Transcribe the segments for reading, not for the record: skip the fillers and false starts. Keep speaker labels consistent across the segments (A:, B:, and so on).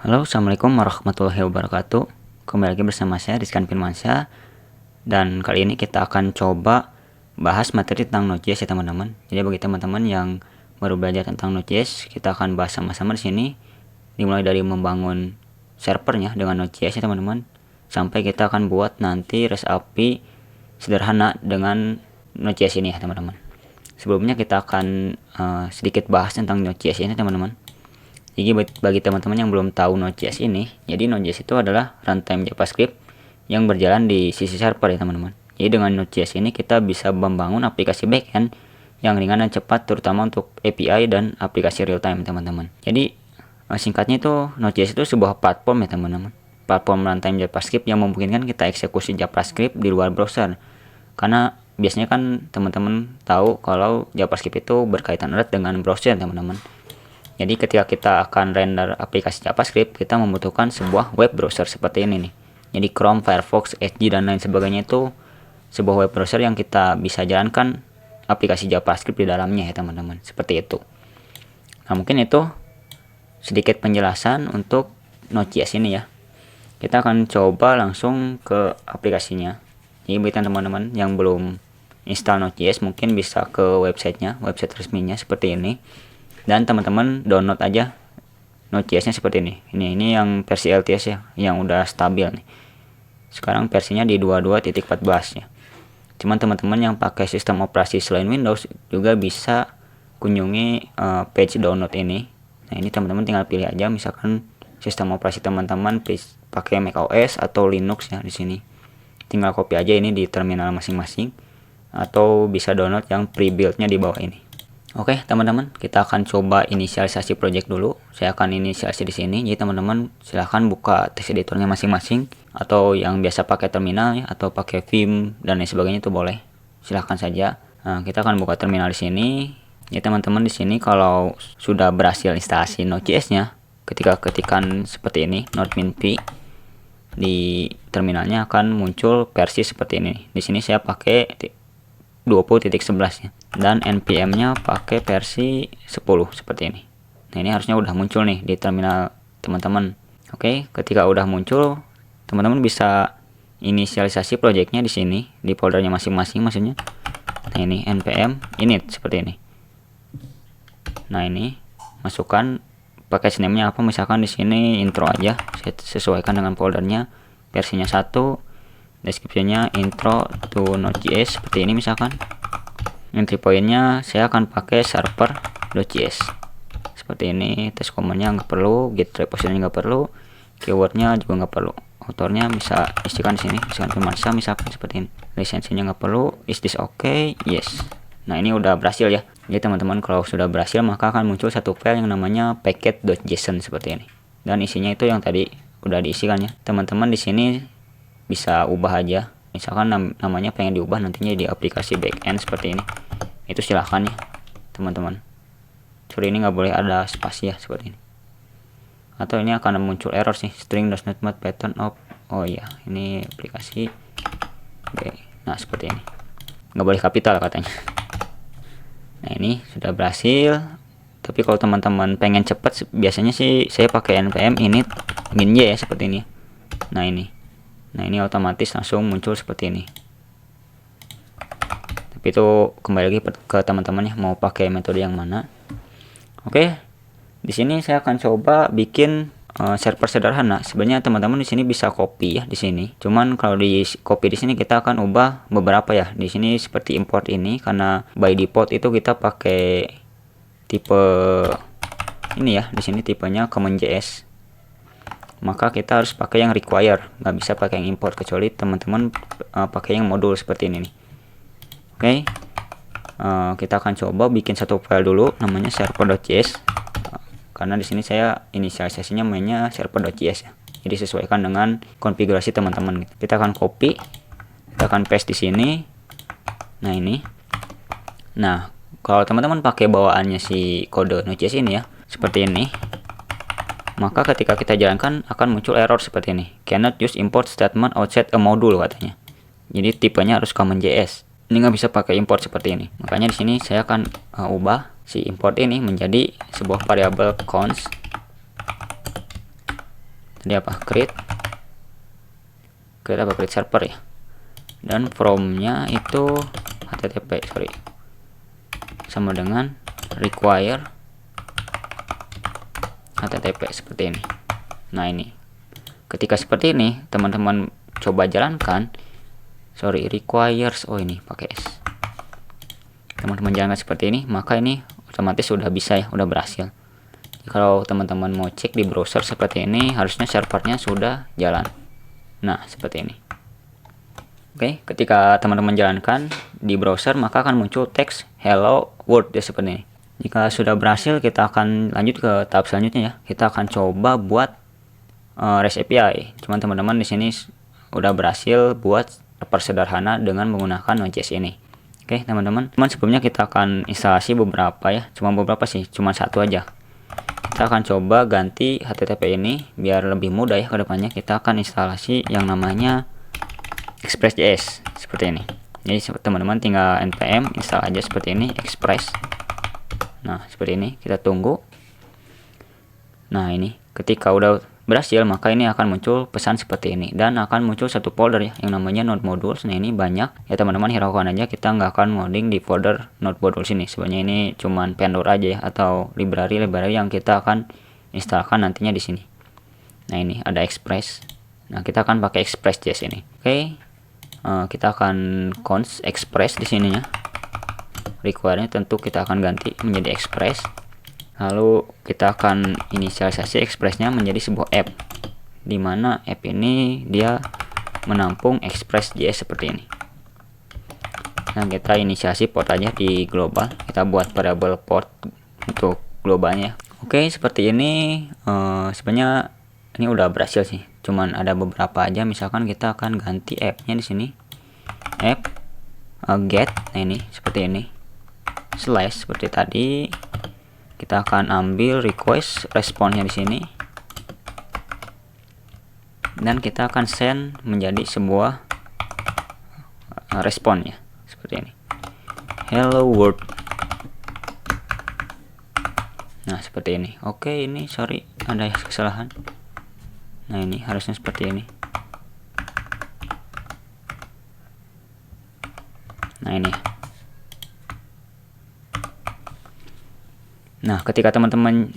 A: Halo, assalamualaikum warahmatullahi wabarakatuh. Kembali lagi bersama saya Rizkan Firmansyah. Dan kali ini kita akan coba bahas materi tentang Node.js ya teman-teman. Jadi bagi teman-teman yang baru belajar tentang Node.js, kita akan bahas sama-sama di sini. Dimulai dari membangun servernya dengan Node.js ya teman-teman, sampai kita akan buat nanti REST API sederhana dengan Node.js ini ya teman-teman. Sebelumnya kita akan sedikit bahas tentang Node.js ini teman-teman. Jadi bagi teman-teman yang belum tahu Node.js ini, jadi Node.js itu adalah runtime JavaScript yang berjalan di sisi server ya teman-teman. Jadi dengan Node.js ini kita bisa membangun aplikasi backend yang ringan dan cepat, terutama untuk API dan aplikasi real time teman-teman. Jadi singkatnya itu Node.js itu sebuah platform ya teman-teman. Platform runtime JavaScript yang memungkinkan kita eksekusi JavaScript di luar browser. Karena biasanya kan teman-teman tahu kalau JavaScript itu berkaitan erat dengan browser teman-teman. Jadi ketika kita akan render aplikasi JavaScript, kita membutuhkan sebuah web browser seperti ini nih. Jadi Chrome, Firefox, Edge, dan lain sebagainya itu sebuah web browser yang kita bisa jalankan aplikasi JavaScript di dalamnya ya teman-teman. Seperti itu. Nah mungkin itu sedikit penjelasan untuk Node.js ini ya. Kita akan coba langsung ke aplikasinya. Jadi bagi teman-teman yang belum install Node.js mungkin bisa ke websitenya, website resminya seperti ini. Dan teman-teman download aja Node.js-nya seperti ini. Ini yang versi LTS ya, yang udah stabil nih. Sekarang versinya di 22.14 ya. Cuman teman-teman yang pakai sistem operasi selain Windows juga bisa kunjungi page download ini. Nah, ini teman-teman tinggal pilih aja misalkan sistem operasi teman-teman pakai macOS atau Linux ya di sini. Tinggal copy aja ini di terminal masing-masing atau bisa download yang pre-build-nya di bawah ini. Oke teman-teman, kita akan coba inisialisasi project dulu. Saya akan inisialisasi di sini. Jadi teman-teman silahkan buka text editornya masing-masing, atau yang biasa pakai terminal ya, atau pakai Vim dan lain sebagainya itu boleh. Silahkan saja. Nah, kita akan buka terminal di sini. Ya teman-teman di sini kalau sudah berhasil instalasi Node.js-nya, ketika ketikan seperti ini node-min-p di terminalnya akan muncul versi seperti ini. Di sini saya pakai 20.11 ya. Dan npm-nya pakai versi 10 seperti ini. Nah, ini harusnya udah muncul nih di terminal teman-teman. Oke, ketika udah muncul, teman-teman bisa inisialisasi projectnya di sini, di foldernya masing-masing maksudnya. Nah, ini npm init seperti ini. Nah, ini masukkan package name-nya apa, misalkan di sini intro aja. Saya sesuaikan dengan foldernya. Versinya 1, deskripsinya intro to Node.js seperti ini misalkan. Entry point-nya saya akan pakai server.js seperti ini. Test command-nya nggak perlu, git repository nggak perlu, keyword-nya juga nggak perlu. Autornya bisa isikan di sini, misalkan Firmansyah misalkan seperti ini. Lisensinya nggak perlu. Is this okay? Yes. Nah, ini udah berhasil ya. Jadi teman-teman kalau sudah berhasil maka akan muncul satu file yang namanya packet.json seperti ini. Dan isinya itu yang tadi udah diisikan ya. Teman-teman di sini bisa ubah aja. Misalkan namanya pengen diubah nantinya di aplikasi backend seperti ini, itu silahkan ya teman-teman. Sorry, ini nggak boleh ada spasi ya seperti ini. Atau ini akan muncul error sih, string does not match pattern of. Oh iya, ini aplikasi. Oke, nah seperti ini. Nggak boleh kapital katanya. Nah, ini sudah berhasil. Tapi kalau teman-teman pengen cepat, biasanya sih saya pakai npm init min ya seperti ini. Nah ini otomatis langsung muncul seperti ini. Tapi itu kembali lagi ke teman-teman ya, mau pakai metode yang mana. Oke, di sini saya akan coba bikin server sederhana. Sebenarnya teman-teman di sini bisa copy ya di sini. Cuman kalau di copy di sini kita akan ubah beberapa ya. Di sini seperti import ini karena by default itu kita pakai tipe ini ya. Di sini tipenya common.js. Maka kita harus pakai yang require, nggak bisa pakai yang import kecuali teman-teman pakai yang modul seperti ini nih. Oke, kita akan coba bikin satu file dulu namanya server.js. Karena di sini saya inisialisasinya mainnya server.js ya. Jadi sesuaikan dengan konfigurasi teman-teman. Kita akan copy, kita akan paste di sini. Nah ini. Nah kalau teman-teman pakai bawaannya si kode Node.js ini ya, seperti ini. Maka ketika kita jalankan akan muncul error seperti ini. Cannot use import statement outside a module katanya. Jadi tipenya harus common.js. Ini nggak bisa pakai import seperti ini. Makanya di sini saya akan ubah si import ini menjadi sebuah variabel const Tadi apa? Create server ya. Dan from-nya itu HTTP, sama dengan require HTTP seperti ini. Nah, ini ketika seperti ini teman-teman coba jalankan, requires, ini pakai S, teman-teman jalankan seperti ini, maka ini otomatis sudah bisa ya, udah berhasil. Kalau teman-teman mau cek di browser seperti ini, harusnya servernya sudah jalan. Nah, seperti ini. Oke, ketika teman-teman jalankan di browser, maka akan muncul teks hello world ya, seperti ini. Jika sudah berhasil, kita akan lanjut ke tahap selanjutnya ya. Kita akan coba buat REST API. Cuman teman-teman di sini udah berhasil buat server sederhana dengan menggunakan Node.js ini. Oke, teman-teman. Sebelumnya kita akan instalasi beberapa ya. Cuma satu aja. Kita akan coba ganti HTTP ini biar lebih mudah ya ke depannya. Kita akan instalasi yang namanya Express.js seperti ini. Jadi teman-teman tinggal npm install aja seperti ini, Express. Nah, seperti ini, kita tunggu. Nah, ini ketika udah berhasil, maka ini akan muncul pesan seperti ini, dan akan muncul satu folder ya yang namanya node modules. Nah, ini banyak ya teman-teman, hiraukan aja, kita nggak akan ngoding di folder node modules ini. Sebenarnya ini cuman vendor aja ya, atau library yang kita akan instalkan nantinya di sini. Nah, ini ada Express. Nah, kita akan pakai Express.js ini. Oke. Kita akan const Express di sini ya. Require-nya tentu kita akan ganti menjadi Express. Lalu kita akan inisialisasi Express-nya menjadi sebuah app, dimana app ini dia menampung Express.js seperti ini. Nah, kita inisiasi port aja di global. Kita buat variable port untuk globalnya. Oke, seperti ini. Sebenarnya ini udah berhasil sih. Cuman ada beberapa aja. Misalkan kita akan ganti app-nya di sini. App get. Nah, ini seperti ini. Slash seperti tadi. Kita akan ambil request response-nya di sini. Dan kita akan send menjadi sebuah respon ya. Seperti ini. Hello world. Nah, seperti ini. Oke, ini ada kesalahan. Nah, ini harusnya seperti ini. Nah, ini. Nah, ketika teman-teman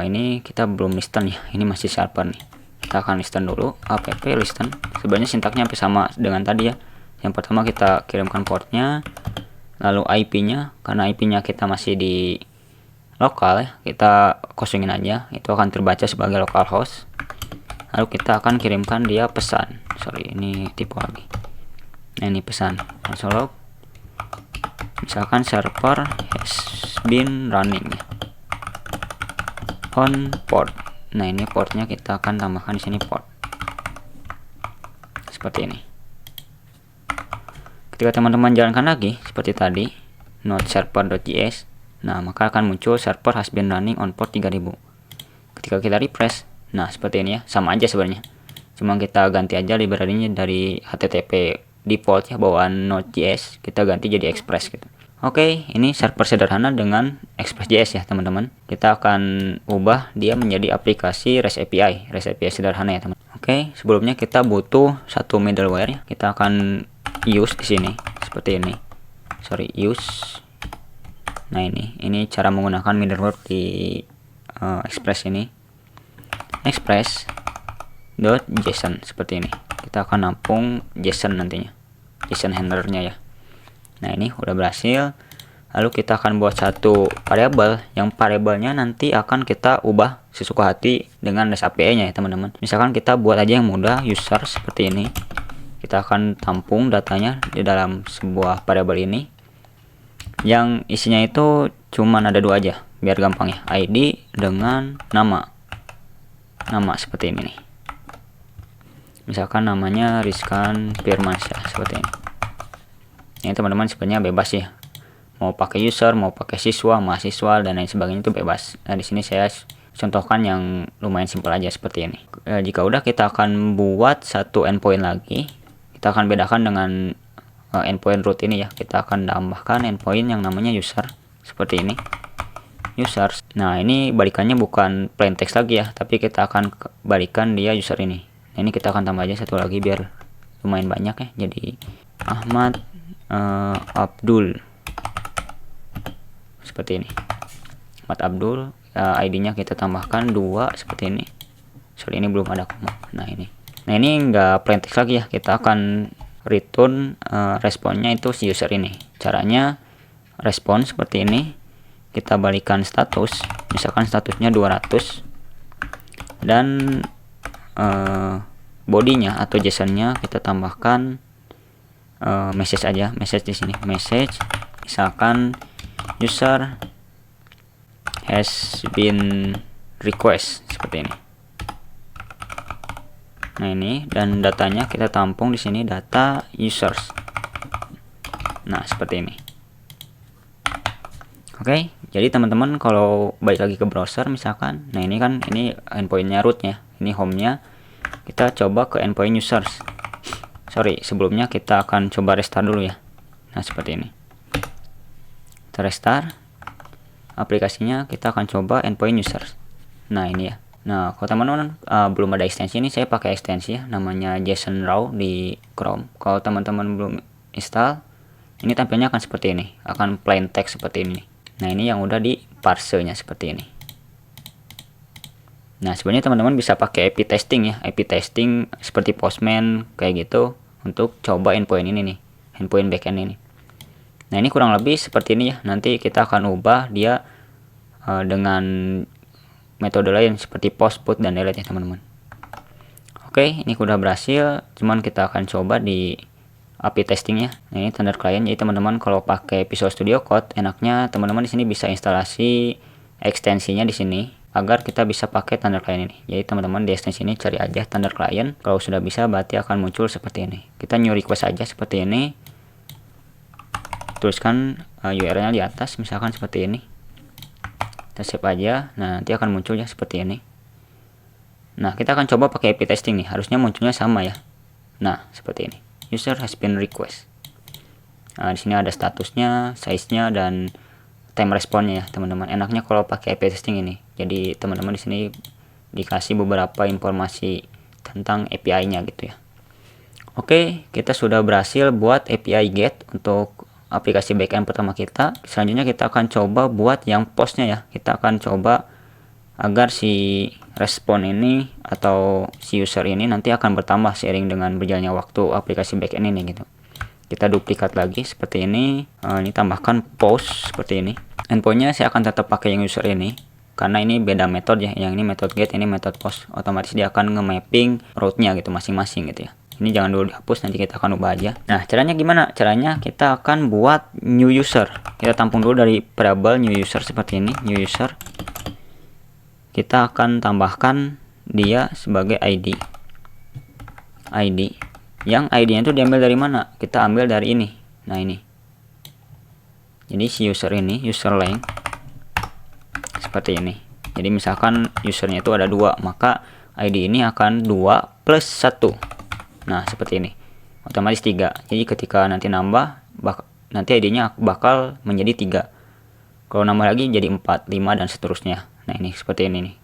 A: ini kita belum listen ya. Ini masih server nih. Kita akan listen dulu. App listen. Sebenarnya sintaknya hampir sama dengan tadi ya. Yang pertama kita kirimkan portnya, lalu IP-nya. Karena IP-nya kita masih di lokal ya, kita kosongin aja. Itu akan terbaca sebagai localhost. Lalu kita akan kirimkan dia pesan. Ini tipe lagi. Nah, ini pesan console log. Misalkan server has been running ya. On port. Nah, ini portnya kita akan tambahkan di sini port. Seperti ini. Ketika teman-teman jalankan lagi seperti tadi, node server.js, nah maka akan muncul server has been running on port 3000. Ketika kita refresh, nah seperti ini ya, sama aja sebenarnya. Cuma kita ganti aja library-nya dari HTTP default ya bawaan Node.js, kita ganti jadi Express gitu. Oke, ini server sederhana dengan Express.js ya teman-teman. Kita akan ubah dia menjadi aplikasi REST API sederhana ya teman. Oke, sebelumnya kita butuh satu middleware ya. Kita akan use di sini seperti ini. Use. Nah, ini cara menggunakan middleware di Express ini. Express.json seperti ini. Kita akan nampung JSON nantinya. JSON handlernya ya. Nah, ini udah berhasil. Lalu kita akan buat satu variabel, yang variabelnya nanti akan kita ubah sesuka hati dengan REST API-nya ya teman-teman. Misalkan kita buat aja yang mudah, user seperti ini. Kita akan tampung datanya di dalam sebuah variabel ini. Yang isinya itu cuman ada dua aja, biar gampang ya. ID dengan nama. Nama seperti ini nih. Misalkan namanya Rizkan Firmansyah seperti ini. Ini teman-teman sebenarnya bebas ya. Mau pakai user, mau pakai siswa, mahasiswa dan lain sebagainya itu bebas. Nah, di sini saya contohkan yang lumayan simpel aja seperti ini. Jika udah, kita akan buat satu endpoint lagi. Kita akan bedakan dengan endpoint root ini ya. Kita akan tambahkan endpoint yang namanya user seperti ini. users. Nah, ini balikannya bukan plain text lagi ya, tapi kita akan balikan dia user ini. Nah, ini kita akan tambah aja satu lagi biar lumayan banyak ya. Jadi Ahmad Abdul seperti ini. Ahmad Abdul, ID-nya kita tambahkan 2 seperti ini. Sorry, ini belum ada koma. Nah, ini enggak plain text lagi ya. Kita akan return responnya itu si user ini. Caranya respon seperti ini. Kita balikan status, misalkan statusnya 200, dan bodinya atau JSON-nya kita tambahkan message aja, message di sini, message misalkan user has been request seperti ini. Nah, ini dan datanya kita tampung di sini, data users. Nah, seperti ini. Oke, jadi teman-teman kalau balik lagi ke browser misalkan, nah ini kan ini endpointnya rootnya, ini home-nya. Kita coba ke endpoint users. Sorry, sebelumnya kita akan coba restart dulu ya. Nah, seperti ini. Kita restart aplikasinya, kita akan coba endpoint users. Nah, ini ya. Nah, kalau teman-teman belum ada ekstensi ini, saya pakai ekstensi ya, namanya JSON Raw di Chrome. Kalau teman-teman belum install, ini tampilnya akan seperti ini, akan plain text seperti ini. Nah, ini yang udah di parsenya seperti ini. Nah, sebenarnya teman-teman bisa pakai AP testing ya, AP testing seperti Postman kayak gitu untuk coba endpoint ini nih, endpoint backend ini. Nah, ini kurang lebih seperti ini ya. Nanti kita akan ubah dia dengan metode lain seperti post, put, dan delete ya teman-teman. Oke, ini udah berhasil. Cuman kita akan coba di API testingnya. Nah, ini standar client. Jadi teman-teman kalau pakai Visual Studio Code, enaknya teman-teman di sini bisa instalasi ekstensinya di sini agar kita bisa pakai standar client ini. Jadi teman-teman di ekstensi ini cari aja standar client. Kalau sudah bisa berarti akan muncul seperti ini. Kita new request aja seperti ini. Tuliskan URL-nya di atas misalkan seperti ini. Kita save aja. Nah, nanti akan muncul ya seperti ini. Nah, kita akan coba pakai API testing nih. Harusnya munculnya sama ya. Nah, seperti ini. User has been request. Nah, di sini ada statusnya, size-nya, dan time response-nya ya, teman-teman. Enaknya kalau pakai API testing ini. Jadi, teman-teman di sini dikasih beberapa informasi tentang API-nya gitu ya. Oke, kita sudah berhasil buat API GET untuk aplikasi backend pertama kita. Selanjutnya kita akan coba buat yang postnya ya. Kita akan coba agar si respon ini atau si user ini nanti akan bertambah seiring dengan berjalannya waktu aplikasi backend ini gitu. Kita duplikat lagi seperti ini. Ini tambahkan post seperti ini. Endpointnya saya akan tetap pakai yang user ini karena ini beda metode ya. Yang ini metode get, ini metode post. Otomatis dia akan nge-mapping route-nya gitu masing-masing gitu ya. Ini jangan dulu dihapus, nanti kita akan ubah aja. Nah, caranya gimana? Caranya kita akan buat new user. Kita tampung dulu dari variable new user seperti ini, new user. Kita akan tambahkan dia sebagai ID. ID. Yang ID-nya itu diambil dari mana? Kita ambil dari ini. Nah, ini. Jadi si user ini, user length seperti ini. Jadi misalkan usernya itu ada 2, maka ID ini akan 2 plus 1. Nah, seperti ini. Otomatis 3. Jadi ketika nanti nambah, nanti ID-nya bakal menjadi 3. Kalau nambah lagi jadi 4, 5, dan seterusnya. Nah, ini seperti ini nih.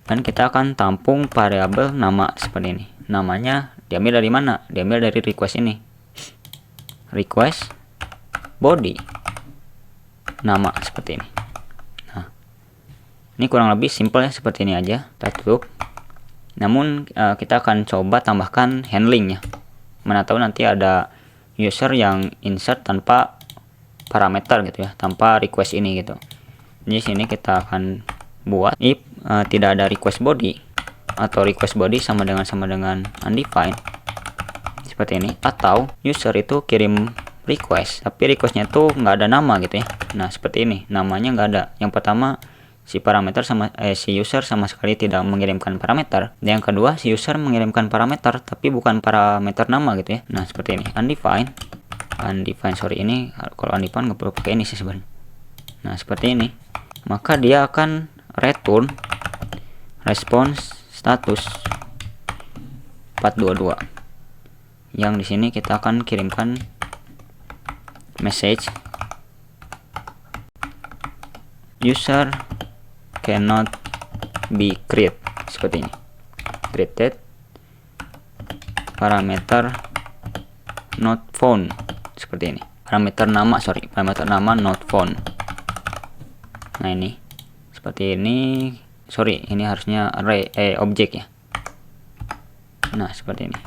A: Dan kita akan tampung variabel nama seperti ini. Namanya diambil dari mana? Diambil dari request ini. Request body. Nama seperti ini. Nah, ini kurang lebih simple ya, seperti ini aja. Kita tutup. Namun kita akan coba tambahkan handling ya. Mana tahu nanti ada user yang insert tanpa parameter gitu ya, tanpa request ini gitu. Di sini kita akan buat if tidak ada request body atau request body sama dengan undefined seperti ini, atau user itu kirim request tapi requestnya tuh nggak ada nama gitu ya. Nah, seperti ini, namanya nggak ada. Yang pertama, si parameter si user sama sekali tidak mengirimkan parameter. Dan yang kedua, si user mengirimkan parameter tapi bukan parameter nama gitu ya. Nah, seperti ini, undefined, sorry, ini kalau undefined nggak perlu pakai ini sih sebenarnya. Nah, seperti ini, maka dia akan return response status 422. Yang di sini kita akan kirimkan message user cannot be created, seperti ini. Created parameter not found, seperti ini. Parameter nama not found. Nah, ini seperti ini. Ini harusnya array objek ya. Nah, seperti ini.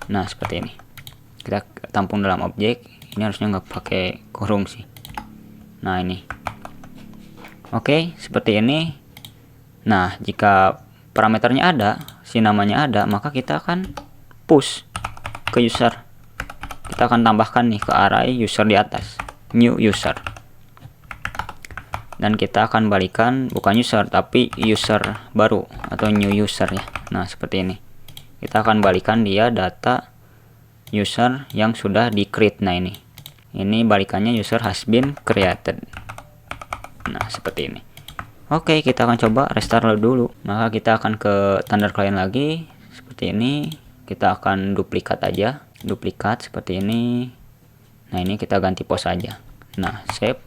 A: Nah, seperti ini. Kita tampung dalam objek. Ini harusnya nggak pakai kurung sih. Nah, ini. Oke, seperti ini. Nah, jika parameternya ada, si namanya ada, maka kita akan push ke user. Kita akan tambahkan nih ke array user di atas, new user. Dan kita akan balikan bukan user tapi user baru atau new user ya. Nah, seperti ini. Kita akan balikan dia data user yang sudah di create. Nah, ini balikannya user has been created. Nah, seperti ini. Oke, kita akan coba restart dulu. Maka kita akan ke Thunder Client lagi seperti ini. Kita akan duplikat aja, duplikat seperti ini. Nah, ini kita ganti pose aja. Nah, save.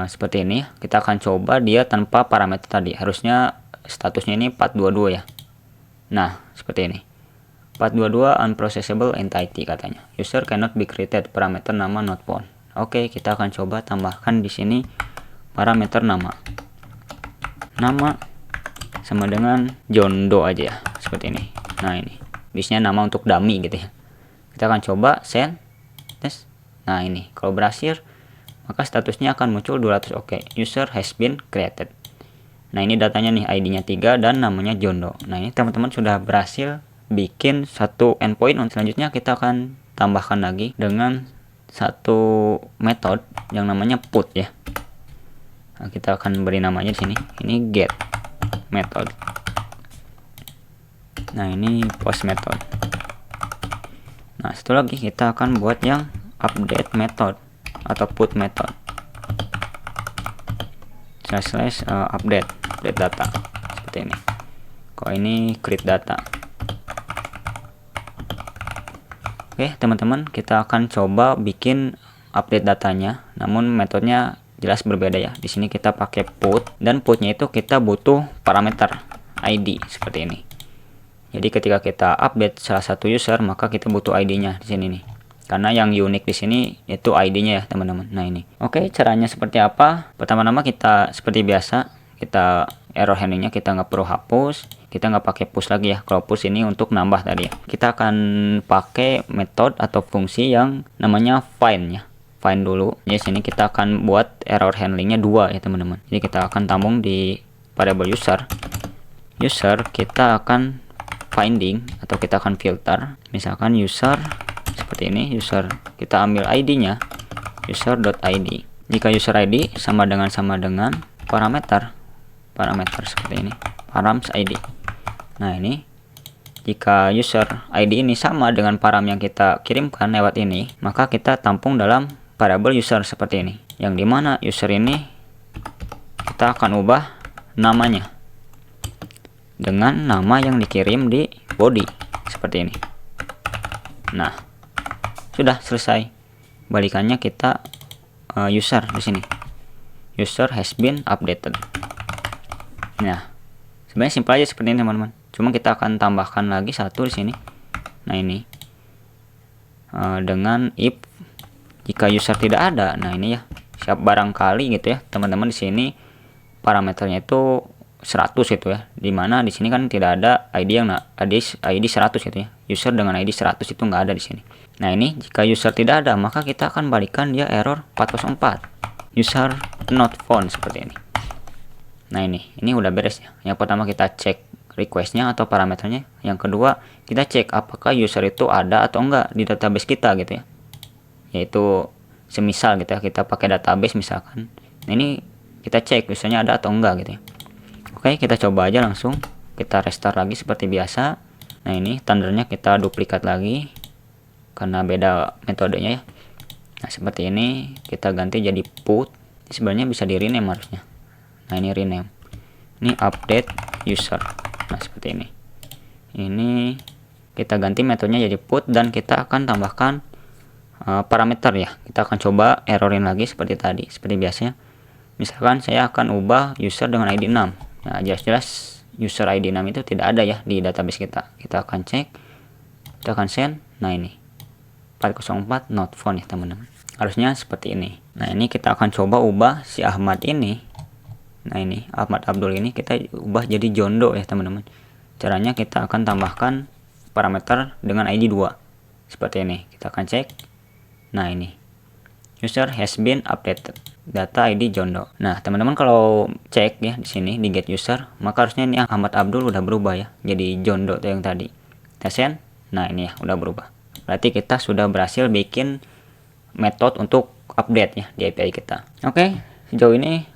A: Seperti ini. Kita akan coba dia tanpa parameter tadi. Harusnya statusnya ini 422 ya. Nah, seperti ini. 422 unprocessable entity katanya. User cannot be created, parameter nama not found. Oke, kita akan coba tambahkan di sini parameter nama. Nama sama dengan John Doe aja ya, seperti ini. Nah, ini. Biasanya nama untuk dummy gitu ya. Kita akan coba send tes. Nah, ini kalau berhasil maka statusnya akan muncul 200. Oke, user has been created. Nah, ini datanya nih, ID-nya 3 dan namanya John Doe. Nah, ini teman-teman sudah berhasil bikin satu endpoint. Selanjutnya kita akan tambahkan lagi dengan satu metode yang namanya put ya. Nah, kita akan beri namanya di sini. Ini get method. Nah, ini post method. Nah, satu lagi kita akan buat yang update method atau put method. Update data seperti ini. Kok ini create data. Oke, teman-teman, kita akan coba bikin update datanya, namun metodenya jelas berbeda ya. Di sini kita pakai put, dan putnya itu kita butuh parameter ID seperti ini. Jadi ketika kita update salah satu user, maka kita butuh ID-nya di sini nih. Karena yang unik di sini itu ID-nya ya, teman-teman. Nah, ini. Oke, caranya seperti apa? Pertama-tama kita seperti biasa, kita error handlingnya kita nggak perlu hapus. Kita nggak pakai push lagi ya. Kalau push ini untuk nambah tadi ya. Kita akan pakai metode atau fungsi yang namanya find ya. Find dulu. Di sini kita akan buat error handlingnya 2 ya, teman-teman. Jadi kita akan tambung di variable user. User kita akan finding atau kita akan filter. Misalkan user seperti ini, user kita ambil ID-nya user.id. Jika user ID sama dengan parameter seperti ini, params ID. Nah, ini jika user ID ini sama dengan param yang kita kirimkan lewat ini, maka kita tampung dalam variable user seperti ini, yang dimana user ini kita akan ubah namanya dengan nama yang dikirim di body seperti ini. Nah, sudah selesai. Balikannya kita user di sini. User has been updated. Nah, sebenarnya simpel aja seperti ini, teman-teman. Cuma kita akan tambahkan lagi satu di sini. Nah, ini dengan if jika user tidak ada. Nah, ini ya. Siap barangkali gitu ya, teman-teman. Di sini parameternya itu 100 gitu ya. Dimana di sini kan tidak ada ID yang ID 100 gitu ya. User dengan ID 100 itu nggak ada di sini. Nah, ini jika user tidak ada, maka kita akan balikan dia error 404. User not found seperti ini. Nah, ini udah beres ya. Yang pertama kita cek requestnya atau parameternya. Yang kedua kita cek apakah user itu ada atau enggak di database kita gitu ya. Yaitu semisal gitu ya, kita pakai database misalkan. Nah, ini kita cek usernya ada atau enggak gitu ya. Oke, kita coba aja langsung. Kita restart lagi seperti biasa. Nah, ini Thundernya kita duplikat lagi karena beda metodenya ya. Nah, seperti ini kita ganti jadi put. Sebenarnya bisa di rename harusnya. Nah, ini rename. Ini update user. Nah, seperti ini. Ini kita ganti metodenya jadi put dan kita akan tambahkan parameter ya. Kita akan coba errorin lagi seperti tadi, seperti biasanya. Misalkan saya akan ubah user dengan ID 6. Nah, jelas-jelas user ID 6 itu tidak ada ya di database kita. Kita akan cek, kita akan send. Nah, ini 404 not found ya teman-teman. Harusnya seperti ini. Nah, ini kita akan coba ubah si Ahmad ini. Nah, ini Ahmad Abdul ini kita ubah jadi Jondo ya teman-teman. Caranya kita akan tambahkan parameter dengan ID 2. Seperti ini. Kita akan cek. Nah, ini user has been updated. Data ID Jondo. Nah, teman-teman kalau cek ya di sini di get user, maka harusnya ini Ahmad Abdul udah berubah ya. Jadi Jondo tuh yang tadi. Kita send. Nah, ini ya udah berubah. Berarti kita sudah berhasil bikin metode untuk update ya di API kita. Oke, sejauh ini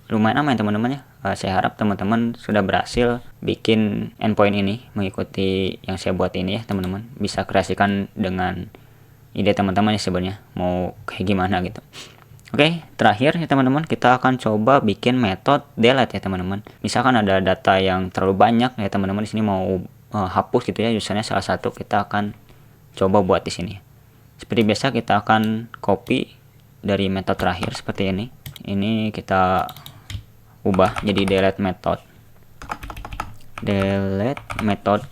A: lumayan aman ya teman-teman ya. Saya harap teman-teman sudah berhasil bikin endpoint ini mengikuti yang saya buat ini ya teman-teman. Bisa kreasikan dengan ide teman-teman ya sebenarnya mau kayak gimana gitu. Oke, terakhir ya teman-teman, kita akan coba bikin metode delete ya teman-teman. Misalkan ada data yang terlalu banyak ya teman-teman, di sini mau hapus gitu ya usernya salah satu, kita akan coba buat di sini. Seperti biasa kita akan copy dari metode terakhir seperti ini. Ini kita ubah jadi delete method. Delete method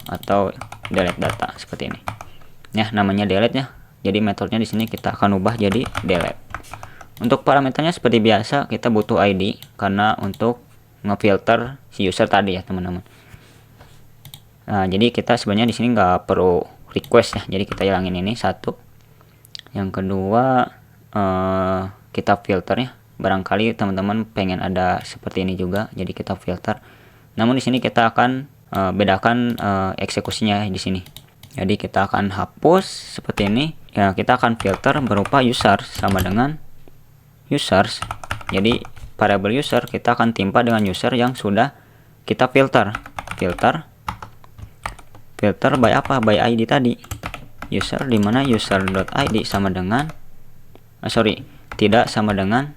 A: atau delete data seperti ini. Ya, namanya delete ya. Jadi metodenya di sini kita akan ubah jadi delete. Untuk parameternya seperti biasa kita butuh ID karena untuk ngefilter si user tadi ya teman-teman. Nah, jadi kita sebenarnya di sini nggak perlu request ya. Jadi kita hilangin ini satu. Yang kedua kita filter ya. Barangkali teman-teman pengen ada seperti ini juga. Jadi kita filter. Namun di sini kita akan bedakan eksekusinya di sini. Jadi kita akan hapus seperti ini. Ya, kita akan filter berupa user sama dengan users. Jadi variable user kita akan timpa dengan user yang sudah kita filter. Filter by apa? By ID tadi. User dimana user.id sama dengan tidak sama dengan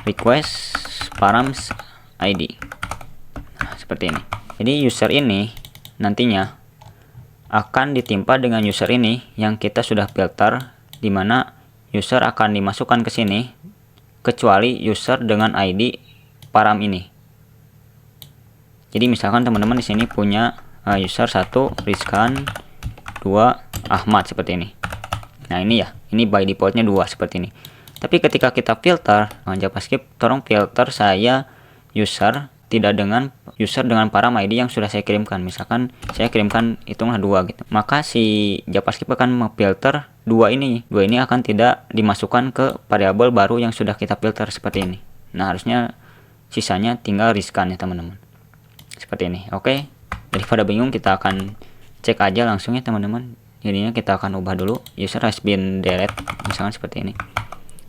A: request params ID. Nah, seperti ini. Jadi user ini nantinya akan ditimpa dengan user ini yang kita sudah filter, dimana user akan dimasukkan ke sini kecuali user dengan ID param ini. Jadi misalkan teman-teman di sini punya user 1 Rizkan, 2 Ahmad seperti ini. Nah, ini ya, ini by defaultnya 2 seperti ini. Tapi ketika kita filter JavaScript, tolong filter saya user tidak dengan user dengan param ID yang sudah saya kirimkan. Misalkan saya kirimkan hitunglah 2 gitu. Maka si JavaScript akan memfilter 2 ini. 2 ini akan tidak dimasukkan ke variabel baru yang sudah kita filter seperti ini. Nah, harusnya sisanya tinggal Rizkan ya teman-teman. Seperti ini. Oke. Daripada bingung, kita akan cek aja langsung ya teman-teman. Jadinya kita akan ubah dulu user has been delete misalkan seperti ini.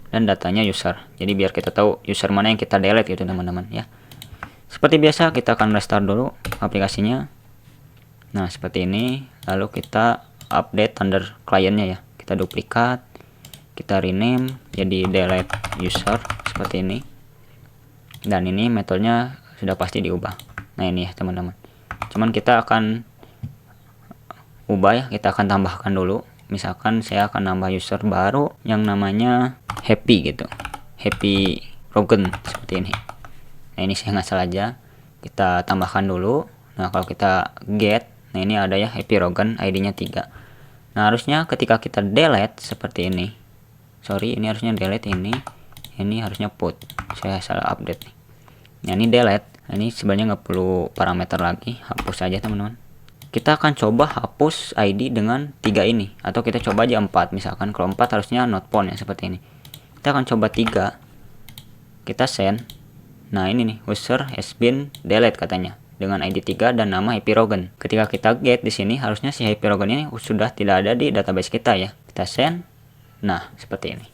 A: Dan datanya user. Jadi biar kita tahu user mana yang kita delete gitu teman-teman ya. Seperti biasa kita akan restart dulu aplikasinya. Nah, seperti ini. Lalu kita update under kliennya ya. Kita duplikat, kita rename jadi delete user seperti ini. Dan ini metodenya sudah pasti diubah. Nah, ini ya teman-teman. Cuman kita akan ubah ya, kita akan tambahkan dulu. Misalkan saya akan nambah user baru yang namanya Happy gitu. Happy Rogan seperti ini. Nah, ini saya ngasal aja. Kita tambahkan dulu. Nah, kalau kita get, nah ini ada ya Happy Rogan, ID-nya 3. Nah, harusnya ketika kita delete seperti ini. Sorry, ini harusnya delete ini. Ini harusnya put. Saya salah update nih. Nah, ini delete. Nah, ini sebenarnya nggak perlu parameter lagi. Hapus aja teman-teman. Kita akan coba hapus ID dengan 3 ini. Atau kita coba aja 4. Misalkan kalau 4 harusnya not found ya seperti ini. Kita akan coba 3. Kita send. Nah, ini nih, user has been delete katanya dengan ID 3 dan nama Happy Rogan. Ketika kita get di sini harusnya si Happy Rogan ini sudah tidak ada di database kita ya. Kita send. Nah, seperti ini.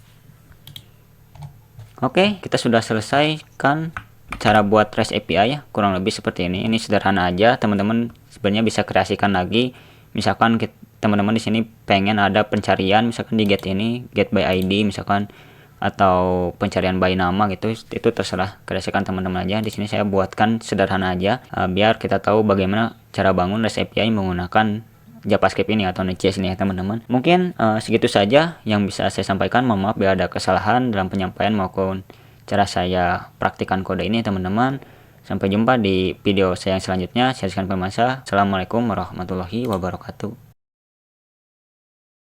A: Oke, kita sudah selesaikan cara buat REST API ya, kurang lebih seperti ini. Ini sederhana aja, teman-teman sebenarnya bisa kreasikan lagi. Misalkan teman-teman di sini pengen ada pencarian, misalkan di get ini, get by ID misalkan, atau pencarian by nama gitu, itu terserah, kreasikan teman-teman aja. Di sini saya buatkan sederhana aja biar kita tahu bagaimana cara bangun REST API menggunakan JavaScript ini atau Node.js ini ya teman-teman. Mungkin segitu saja yang bisa saya sampaikan. Mohon maaf bila ada kesalahan dalam penyampaian maupun cara saya praktikkan kode ini teman-teman. Sampai jumpa di video saya yang selanjutnya. Saya Rizkan Firmansyah. Assalamualaikum warahmatullahi wabarakatuh.